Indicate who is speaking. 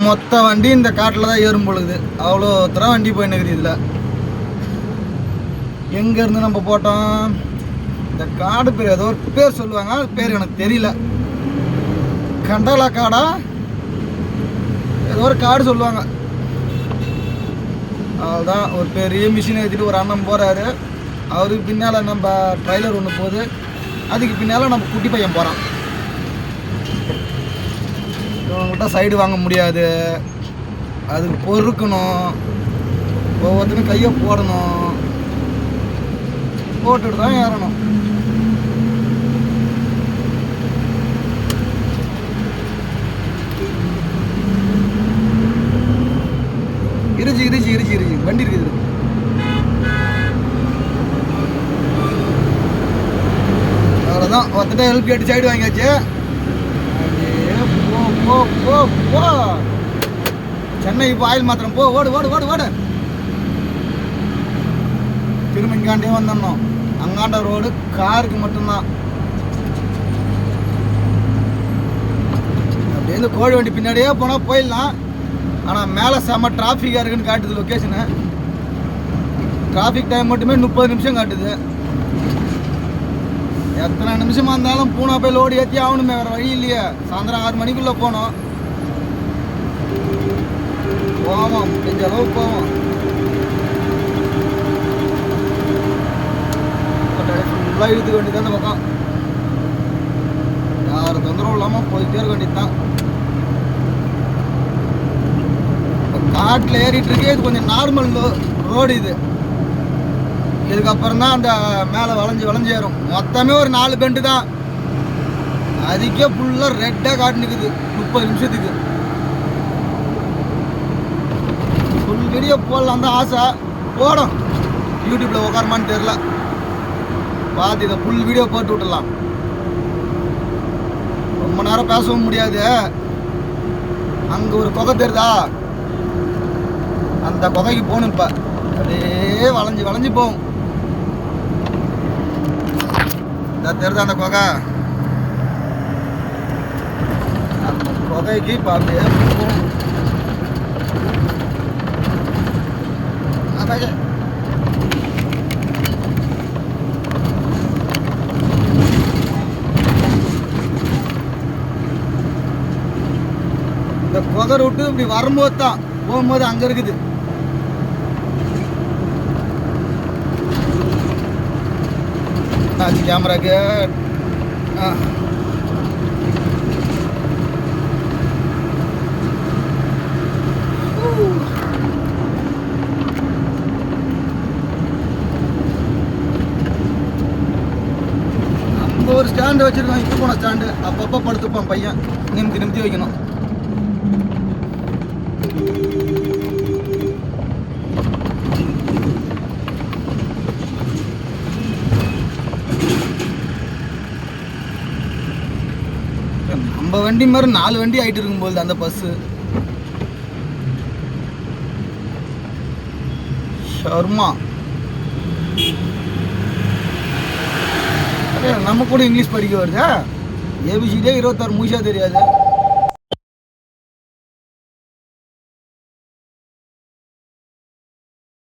Speaker 1: மொத்த வண்டி இந்த காட்டில் தான் ஏறும் பொழுது அவ்வளோ தர வண்டி போயின்னுக்குது. இதில் எங்கேருந்து நம்ம போட்டோம்? இந்த காடு பேர் ஏதோ ஒரு பேர் சொல்லுவாங்க, அது பேர் எனக்கு தெரியல. கண்டலா காடா ஏதோ ஒரு காடு சொல்லுவாங்க. அதுதான் ஒரு பெரிய மிஷின் ஏற்றிட்டு ஒரு அண்ணன் போகிறாரு. அவருக்கு பின்னால் நம்ம ட்ரைலர் ஒன்று போகுது, அதுக்கு பின்னால் நம்ம குட்டி பையன் போகிறான். இவங்கள்ட்ட சைடு வாங்க முடியாது, அதுக்கு பொறுக்கணும், ஒவ்வொருத்தரும் கையை போடணும், போட்டுட்டு தான் ஏறணும். இருச்சு வண்டி இருக்குது. அவ்வளோதான், ஒருத்தட்ட ஹெல்ப் கேட்டு சைடு வாங்கியாச்சு. போ போ போ சென்னை இப்போ ஆயில் மாத்திரம் போ, ஓடு ஓடு ஓடு ஓடு. திரும்ப இங்காண்டே வந்துடணும். அங்காண்ட ரோடு காருக்கு மட்டும்தான். அப்படியே இந்த கோழி வண்டி பின்னாடியே போனால் போயிடலாம். ஆனால் மேலே செம்ம டிராஃபிக்காக இருக்குன்னு காட்டுது லொக்கேஷனு. டிராஃபிக் டைம் மட்டுமே 30 நிமிஷம் காட்டுது. எத்தனை நிமிஷமாக இருந்தாலும் பூனா போய் லோடு ஏற்றி ஆகணுமே, வேறு வழி இல்லையே. சாயந்தரம் 6 மணிக்குள்ளே போனோம். போவோம், முடிஞ்ச அளவு போவோம். ஃபுல்லாக இழுத்துக்க வேண்டியது தான். இந்த பக்கம் யாரும் தொந்தரவு இல்லாமல் போயிட்டே இருக்க வேண்டியது தான். காட்டில் ஏறிட்டு இருக்கு. இது கொஞ்சம் நார்மல் ரோடு. இதுக்கப்புறம் தான் அந்த மேலே வளைஞ்சு ஏறும். மொத்தமே ஒரு 4 பெண்டு தான். அதுக்கே ஃபுல்லாக ரெட்டாக காட்டுனுக்குது 30 நிமிஷத்துக்கு. ஃபுல் வீடியோ போடலாம் தான் ஆசை, போடும். யூடியூப்பில் உட்காரமான்னு தெரில, பார்த்து இதை ஃபுல் வீடியோ போட்டு விட்டுடலாம். ரொம்ப நேரம் பேசவும் முடியாது. அங்கே ஒரு குகை தெரியுதா, அந்த குகைக்கு போகணும். இப்போ அப்படியே வளைஞ்சு போகும். தெரியுதா அந்த குகை? அந்த குகைக்கு இப்போ அப்படியே போகும். இந்த குகை விட்டு இப்படி வரும்போது தான், போகும்போது அங்கே இருக்குது. கேமராக்கு நம்ம ஒரு ஸ்டாண்டு வச்சிருக்கோம். இப்போ போன ஸ்டாண்டு அப்பப்போ படுத்துப்பான் பையன், நிமித்தி வைக்கணும். நம்ம வண்டி மாதிரி 4 வண்டி ஆகிட்டு இருக்கும்போது அந்த பஸ்ஸு ஷர்மா. நம்ம கூட இங்கிலீஷ் படிக்க வருதா? ஏபிசிடியே 26 மூஷா தெரியாது.